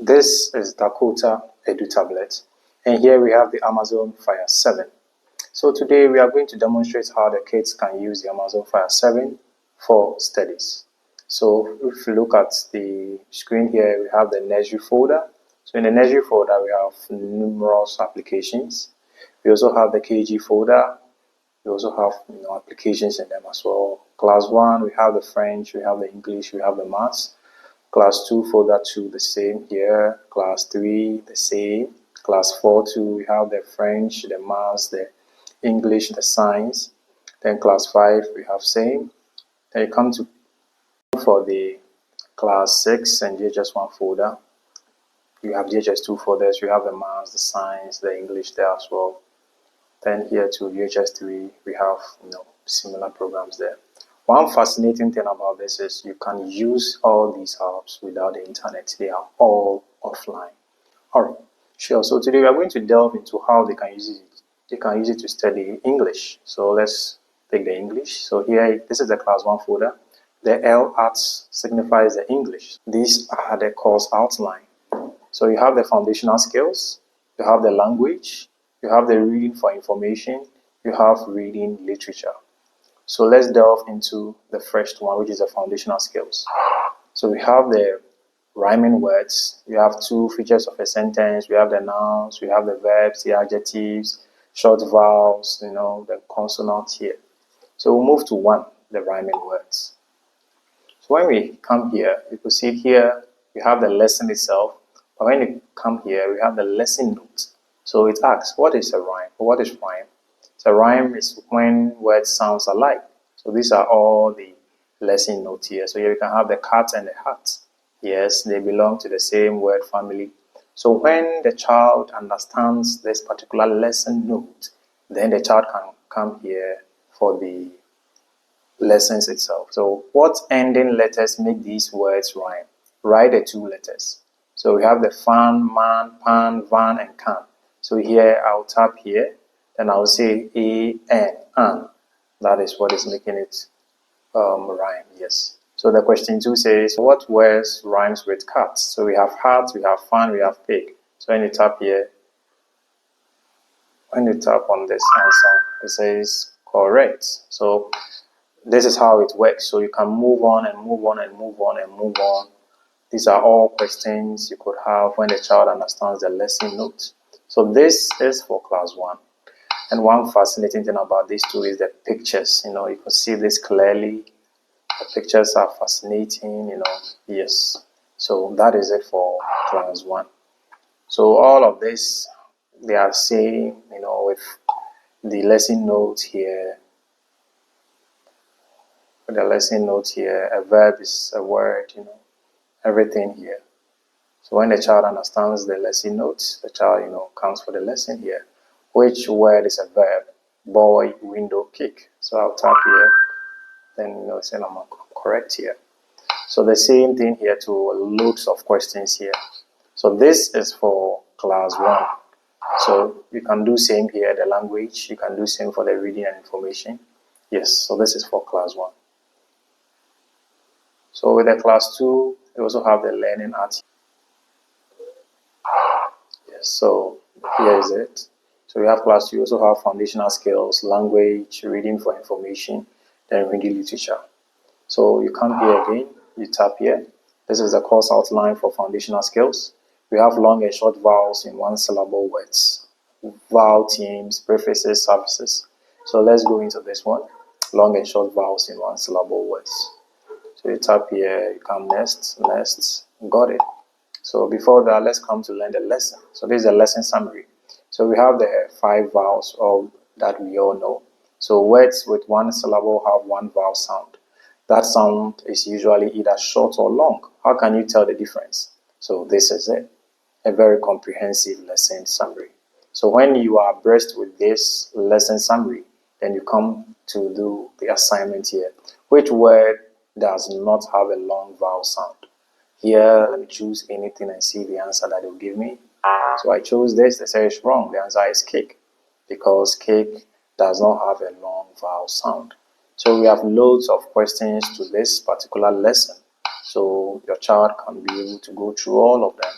This is Dakota Edu Tablet, and here we have the Amazon Fire 7. So today we are going to demonstrate how the kids can use the Amazon Fire 7 for studies. So if you look at the screen here, we have the nursery folder. So in the nursery folder, we have numerous applications. We also have the KG folder. We also have applications in them as well. Class 1, we have the French, we have the English, we have the Maths. Class 2 folder 2, the same here. Class 3, the same. Class 4 2, we have the French, the Maths, the English, the Science. Then class 5, we have same. Then you come to for the class 6 and JHS 1 folder. You have JHS 2 folders. You have the Maths, the Science, the English there as well. Then here to JHS 3, we have similar programs there. One fascinating thing about this is you can use all these apps without the internet. They are all offline. Alright, sure. So today we are going to delve into how they can use it. They can use it to study English. So let's take the English. So here, this is the class 1 folder. The L arts signifies the English. These are the course outline. So you have the foundational skills, you have the language, you have the reading for information, you have reading literature. So let's delve into the first one, which is the foundational skills. So we have the rhyming words. We have 2 features of a sentence. We have the nouns, we have the verbs, the adjectives, short vowels, the consonants here. So we'll move to 1, the rhyming words. So when we come here, you can see here, we have the lesson itself. But when you come here, we have the lesson note. So it asks, what is a rhyme? Or what is rhyme? So a rhyme is when words sounds alike. So these are all the lesson notes here. So here we can have the cat and the hat. Yes, they belong to the same word family. So when the child understands this particular lesson note, then the child can come here for the lessons itself. So what ending letters make these words rhyme? Write the 2 letters. So we have the fan, man, pan, van, and can. So here I'll tap here, and I'll say A, N, an. That is what is making it rhyme, yes. So the question 2 says, what words rhymes with cat? So we have hat, we have fan, we have pig. So when you tap here, when you tap on this answer, it says correct. So this is how it works. So you can move on and move on and move on and move on. These are all questions you could have when the child understands the lesson notes. So this is for class 1. And one fascinating thing about these 2 is the pictures. You can see this clearly. The pictures are fascinating, Yes. So that is it for class 1. So all of this, they are saying, with the lesson notes here. With the lesson notes here, a verb is a word, everything here. So when the child understands the lesson notes, the child, comes for the lesson here. Which word is a verb? Boy, window, kick. So I'll tap here, then say I'm correct here. So the same thing here to loads of questions here. So this is for class 1. So you can do same here, the language. You can do same for the reading and information. Yes, so this is for class 1. So with the class 2, we also have the learning arts. Yes, so here is it. So we have class 2, we also have foundational skills, language, reading for information, then reading literature. So you come here again, you tap here. This is the course outline for foundational skills. We have long and short vowels in 1 syllable words, vowel teams, prefixes, suffixes. So let's go into this one, long and short vowels in 1 syllable words. So you tap here, you come next, got it. So before that, let's come to learn the lesson. So this is a lesson summary. So we have the 5 vowels that we all know. So words with 1 syllable have 1 vowel sound. That sound is usually either short or long. How can you tell the difference? So this is it, a very comprehensive lesson summary. So when you are abreast with this lesson summary, then you come to do the assignment here. Which word does not have a long vowel sound? Here, let me choose anything and see the answer that it will give me. So I chose this. They say it's wrong. The answer is cake, because cake does not have a long vowel sound. So we have loads of questions to this particular lesson. So your child can be able to go through all of them.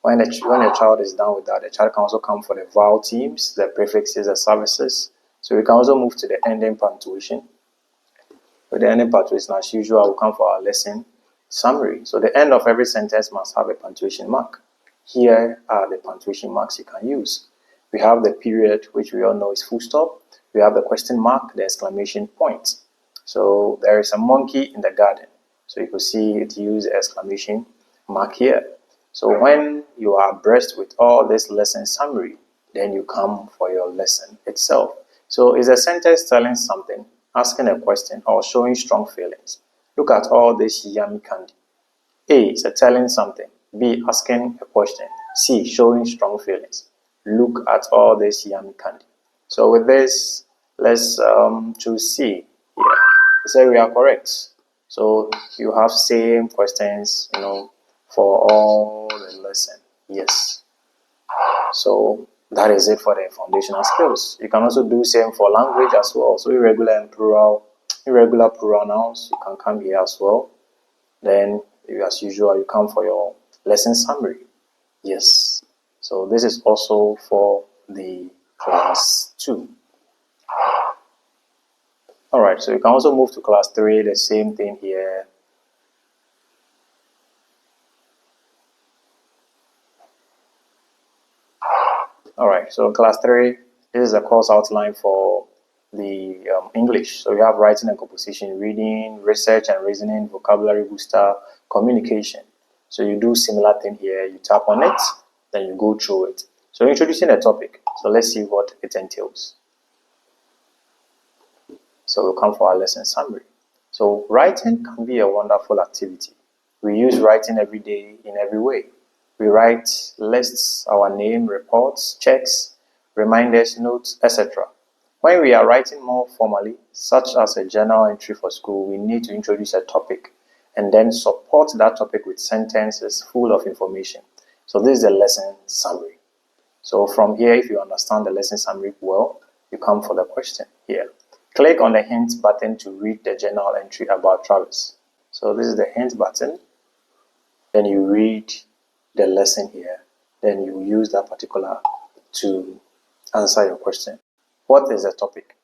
When a child is done with that, the child can also come for the vowel teams, the prefixes, the services. So we can also move to the ending punctuation. With the ending punctuation, as usual, we'll come for our lesson summary. So the end of every sentence must have a punctuation mark. Here are the punctuation marks you can use. We have the period, which we all know is full stop. We have the question mark, the exclamation point. So there is a monkey in the garden. So you can see it use the exclamation mark here. So when you are abreast with all this lesson summary, then you come for your lesson itself. So is a sentence telling something, asking a question, or showing strong feelings? Look at all this yummy candy. A is telling something. B, asking a question. C, showing strong feelings. Look at all this yummy candy. So with this, let's choose C here. So we are correct. So you have same questions, for all the lesson. Yes. So that is it for the foundational skills. You can also do same for language as well. So irregular plural nouns, you can come here as well. Then, as usual, you come for your lesson summary. Yes. So this is also for the class 2. Alright, so you can also move to class 3, the same thing here. Alright, so class 3, this is a course outline for the English. So we have writing and composition, reading, research and reasoning, vocabulary booster, communication. So you do similar thing here. You tap on it, then you go through it. So introducing a topic. So let's see what it entails. So we'll come for our lesson summary. So writing can be a wonderful activity. We use writing every day in every way. We write lists, our name, reports, checks, reminders, notes, etc. When we are writing more formally, such as a journal entry for school, we need to introduce a topic and then support that topic with sentences full of information. So this is the lesson summary. So from here, if you understand the lesson summary well, you come for the question here. Click on the hint button to read the journal entry about Travis. So this is the hint button. Then you read the lesson here. Then you use that particular to answer your question. What is the topic?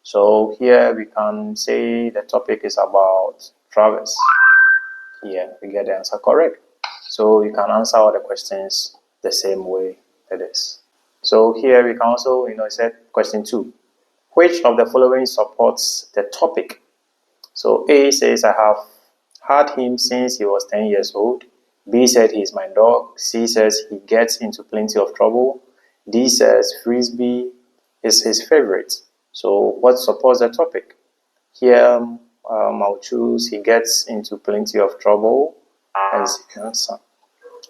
So here we can say the topic is about Travis. Here we get the answer correct. So you can answer all the questions the same way it is. So here we can also, it said question 2. Which of the following supports the topic? So A says, I have had him since he was 10 years old. B said he is my dog. C says he gets into plenty of trouble. D says frisbee is his favorite. So what supports the topic? Here I'll choose he gets into plenty of trouble as the answer.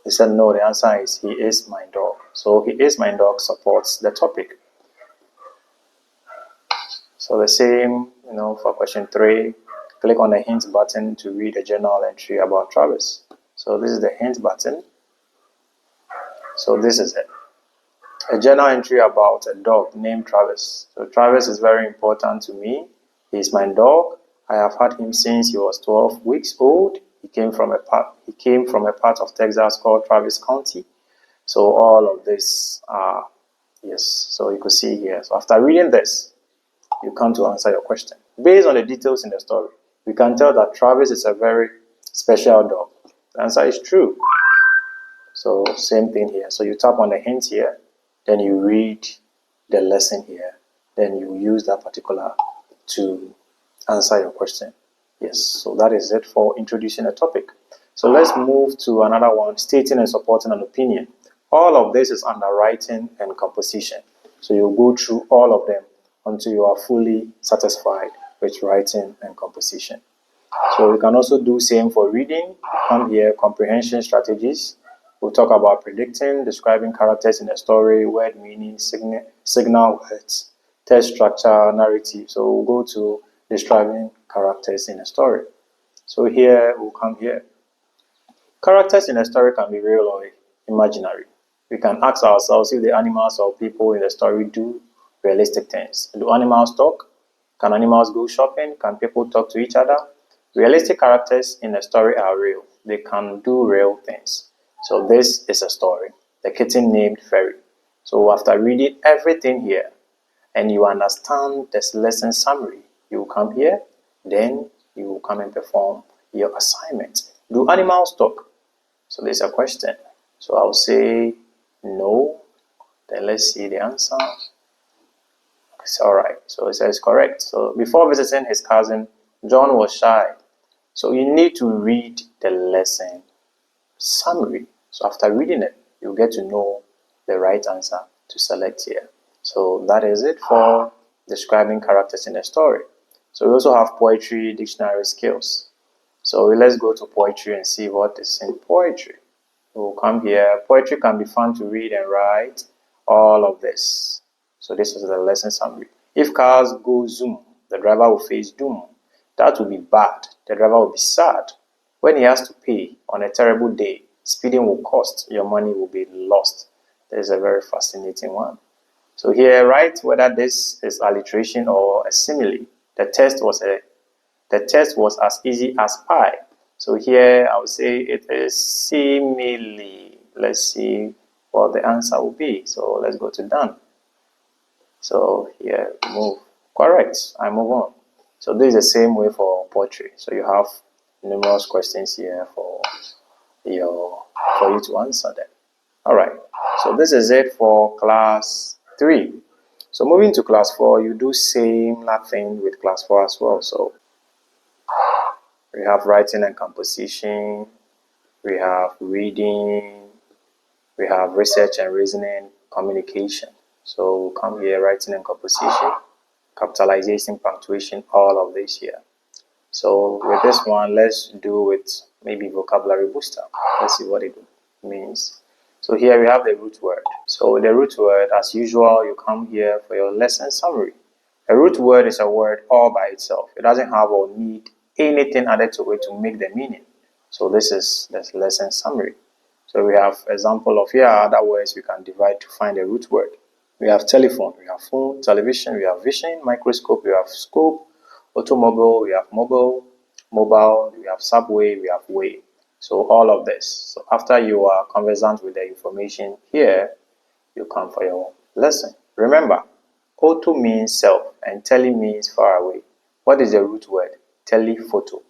He said no, the answer is he is my dog. So he is my dog supports the topic. So the same, for question 3, click on the hint button to read a journal entry about Travis. So this is the hint button. So this is it. A journal entry about a dog named Travis. So Travis is very important to me. He is my dog. I have had him since he was 12 weeks old. He came from a part of Texas called Travis County. So all of this are, yes, so you could see here. So after reading this, you come to answer your question. Based on the details in the story, we can tell that Travis is a very special dog. The answer is true. So same thing here. So you tap on the hint here, then you read the lesson here, then you use that particular to answer your question. Yes, so that is it for introducing a topic. So let's move to another one, stating and supporting an opinion. All of this is under writing and composition. So you'll go through all of them until you are fully satisfied with writing and composition. So we can also do same for reading. Come here, comprehension strategies. We'll talk about predicting, describing characters in a story, word meaning, signal words, text structure, narrative. So we'll go to describing characters in a story. So here, we'll come here. Characters in a story can be real or imaginary. We can ask ourselves if the animals or people in the story do realistic things. Do animals talk? Can animals go shopping? Can people talk to each other? Realistic characters in a story are real. They can do real things. So this is a story. The kitten named Fairy. So after reading everything here and you understand this lesson summary, you will come here, then you will come and perform your assignment. Do animals talk? So there's a question. So I'll say no. Then let's see the answer. It's all right. So it says correct. So before visiting his cousin, John was shy. So you need to read the lesson summary. So after reading it, you get to know the right answer to select here. So that is it for describing characters in a story. So we also have poetry, dictionary skills. So let's go to poetry and see what is in poetry. We'll come here. Poetry can be fun to read and write. All of this. So this is the lesson summary. If cars go zoom, the driver will face doom. That will be bad. The driver will be sad. When he has to pay on a terrible day, speeding will cost. Your money will be lost. That is a very fascinating one. So here, write whether this is alliteration or a simile. The test was as easy as pie. So here I would say it is simile. Let's see what the answer will be. So let's go to done. So here, move. Correct. I move on. So this is the same way for poetry. So you have numerous questions here for you to answer them. All right. So this is it for class 3. So moving to class 4, you do similar thing with class 4 as well. So we have writing and composition, we have reading, we have research and reasoning, communication. So we'll come here, writing and composition, capitalization, punctuation, all of this here. So with this one, let's do with maybe vocabulary booster. Let's see what it means. So here we have the root word. So the root word, as usual, you come here for your lesson summary. A root word is a word all by itself. It doesn't have or need anything added to it to make the meaning. So this is the lesson summary. So we have example of here other words we can divide to find a root word. We have telephone, we have phone, television, we have vision, microscope, we have scope, automobile, we have mobile, we have subway, we have way. So all of this. So after you are conversant with the information here, you come for your lesson. Remember, auto means self and tele means far away. What is the root word? Telephoto.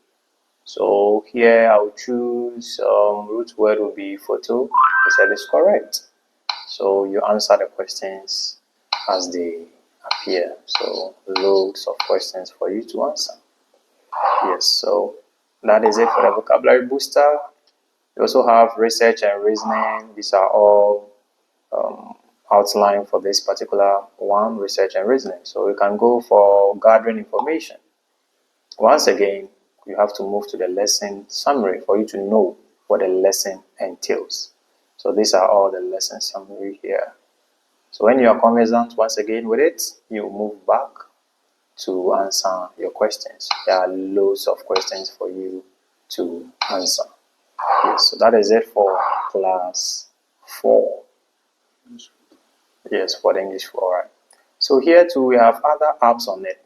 So here I'll choose root word will be photo. I said it's correct. So you answer the questions as they appear. So loads of questions for you to answer. Yes, so that is it for the vocabulary booster. We also have research and reasoning. These are all outlined for this particular one, research and reasoning. So we can go for gathering information. Once again, you have to move to the lesson summary for you to know what the lesson entails. So these are all the lesson summary here. So when you are conversant once again with it, you move back to answer your questions. There are loads of questions for you to answer. Yes, so that is it for class 4. Yes, for the English 4. Right. So here too we have other apps on it.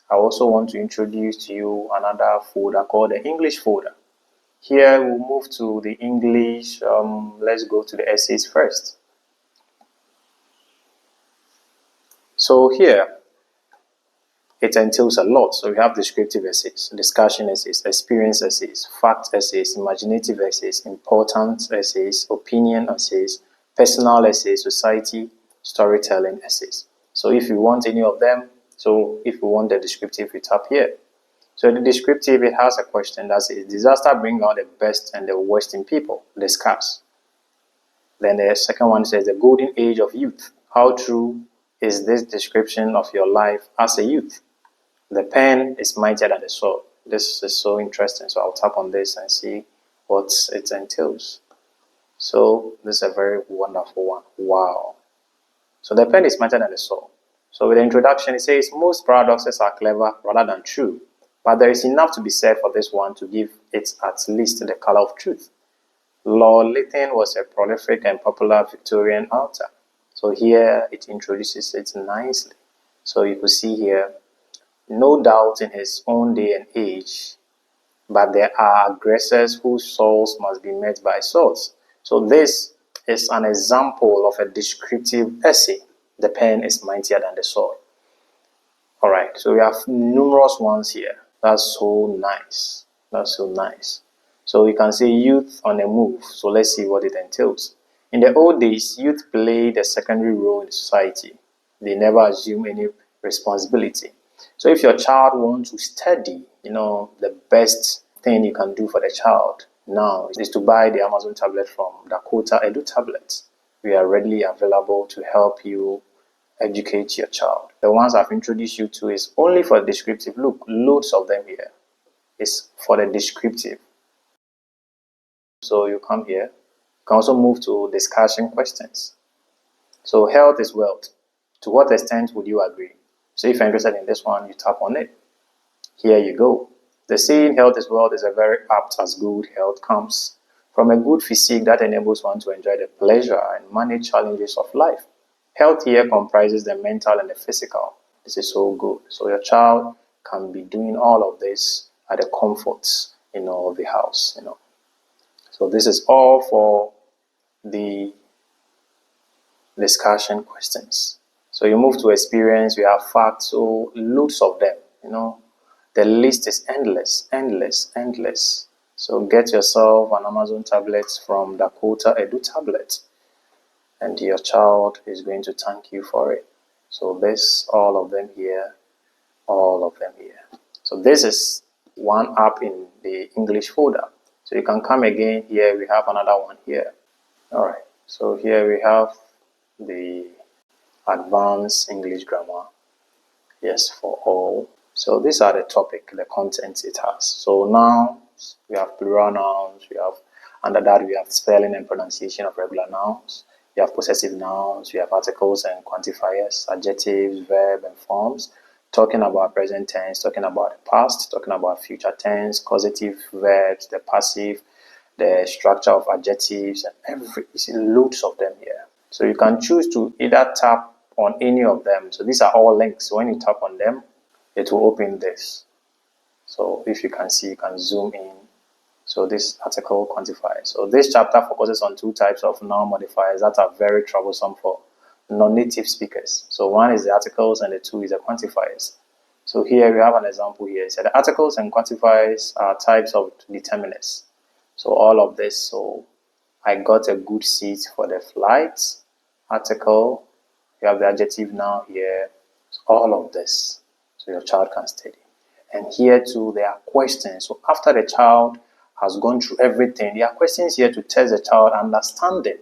I also want to introduce to you another folder called the English folder. Here we'll move to the English. Let's go to the essays first. So here it entails a lot. So we have descriptive essays, discussion essays, experience essays, fact essays, imaginative essays, important essays, opinion essays, personal essays, society, storytelling essays. So if you want any of them, so if you want the descriptive, it's up here. So the descriptive, it has a question that says, disaster bring out the best and the worst in people, discuss. Then the second one says, the golden age of youth. How true is this description of your life as a youth? The pen is mightier than the sword. This is so interesting. So I'll tap on this and see what it entails. So this is a very wonderful one. Wow. So the pen is mightier than the sword. So with the introduction, it says, most paradoxes are clever rather than true. But there is enough to be said for this one to give it at least the color of truth. Lord Lytton was a prolific and popular Victorian author. So here it introduces it nicely. So you could see here, no doubt in his own day and age, but there are aggressors whose souls must be met by swords. So this is an example of a descriptive essay. The pen is mightier than the sword. All right, so we have numerous ones here. That's so nice. That's so nice. So you can see youth on a move. So let's see what it entails. In the old days, youth played a secondary role in society. They never assumed any responsibility. So if your child wants to study, the best thing you can do for the child now is to buy the Amazon tablet from Dakota Edu Tablets. We are readily available to help you educate your child. The ones I've introduced you to is only for descriptive. Look, loads of them here. It's for the descriptive. So you come here. You can also move to discussion questions. So health is wealth. To what extent would you agree? So if you're interested in this one, you tap on it. Here you go. The saying health is wealth is a very apt as good health comes from a good physique that enables one to enjoy the pleasure and manage challenges of life. Health here comprises the mental and the physical. This is so good. So your child can be doing all of this at the comforts, of the house, So this is all for the discussion questions. So you move to experience, we have facts, so loads of them, The list is endless, endless, endless. So get yourself an Amazon tablet from Dakota Edu Tablet, and your child is going to thank you for it. So this, all of them here, all of them here. So this is one app in the English folder. So you can come again here, we have another one here. All right, so here we have the advanced English grammar, yes, for all. So these are the topic, the contents it has. So now we have plural nouns, we have, under that we have spelling and pronunciation of regular nouns, we have possessive nouns, we have articles and quantifiers, adjectives, verb and forms, talking about present tense, talking about the past, talking about future tense, causative verbs, the passive, the structure of adjectives, and you see loads of them here. So you can choose to either tap on any of them. So these are all links. So when you tap on them, it will open this. So if you can see, you can zoom in. So this article quantifies. So this chapter focuses on two types of noun modifiers that are very troublesome for non-native speakers. So one is the articles and the two is the quantifiers. So here we have an example here. It said the articles and quantifiers are types of determinants. So all of this. So I got a good seat for the flight. Article. You have the adjective now here. So all of this. So your child can study. And here too, there are questions. So after the child has gone through everything, there are questions here to test the child understanding,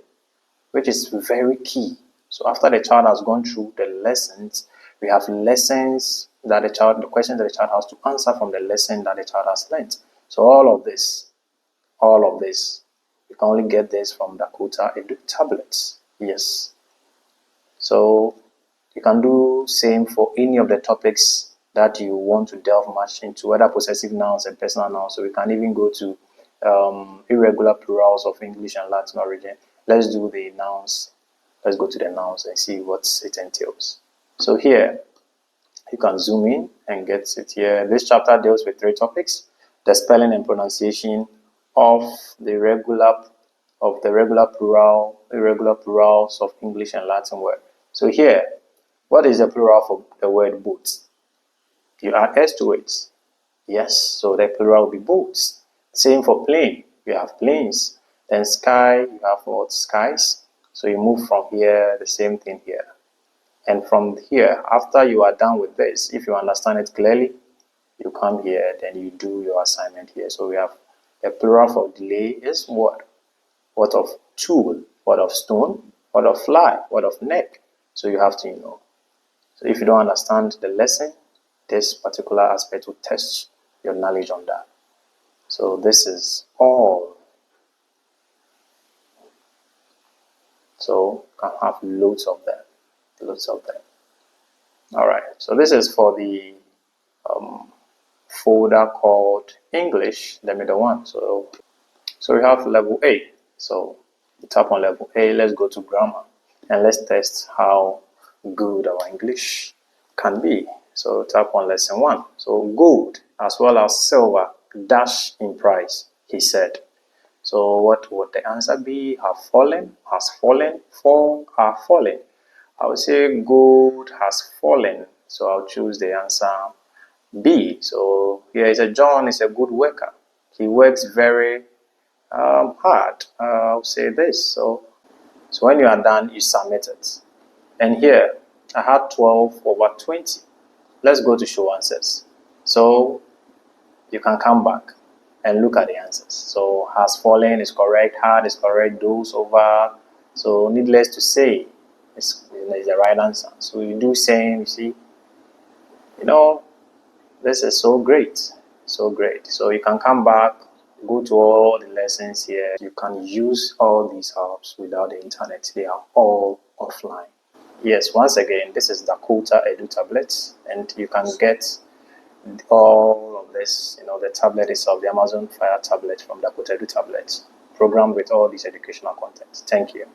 which is very key. So after the child has gone through the lessons, we have lessons that the questions that the child has to answer from the lesson that the child has learned. So all of this, you can only get this from Dakota Edu Tablets. Yes. So you can do same for any of the topics that you want to delve much into, whether possessive nouns and personal nouns. So we can even go to irregular plurals of English and Latin origin. Let's do the nouns. Let's go to the nouns and see what it entails. So here, you can zoom in and get it here. This chapter deals with 3 topics: the spelling and pronunciation of the regular plural, irregular plurals of English and Latin word. So here, what is the plural for the word boat? You add s to it. Yes, so the plural will be boats. Same for plane. You have planes. Then sky, you have what? Skies. So you move from here, the same thing here. And from here, after you are done with this, if you understand it clearly, you come here, then you do your assignment here. So we have the plural for delay is what? What of tool? What of stone? What of fly? What of neck? So you have to know. So if you don't understand the lesson, this particular aspect will test your knowledge on that. So this is all. So you can have loads of them. Loads of them. All right. So this is for the folder called English, the middle one. So we have level A. So you tap on level A. Let's go to grammar and let's test how good our English can be. So tap on lesson 1. So gold as well as silver dash in price, he said. So what would the answer be? Have fallen, has fallen, fall, are fallen. I would say gold has fallen. So I'll choose the answer B. So here is a John is a good worker. He works very hard. I'll say this. So when you are done, you submit it. And here I had 12 over 20. Let's go to show answers. So you can come back and look at the answers. So has fallen is correct, hard is correct, those over. So needless to say, is the right answer. So you do same, you see, this is so great, so great. So you can come back, go to all the lessons here. You can use all these apps without the internet. They are all offline. Yes, once again, this is Dakota Edu tablet, and you can get all of this, the tablet itself, the Amazon Fire tablet from Dakota Edu tablet, programmed with all these educational content. Thank you.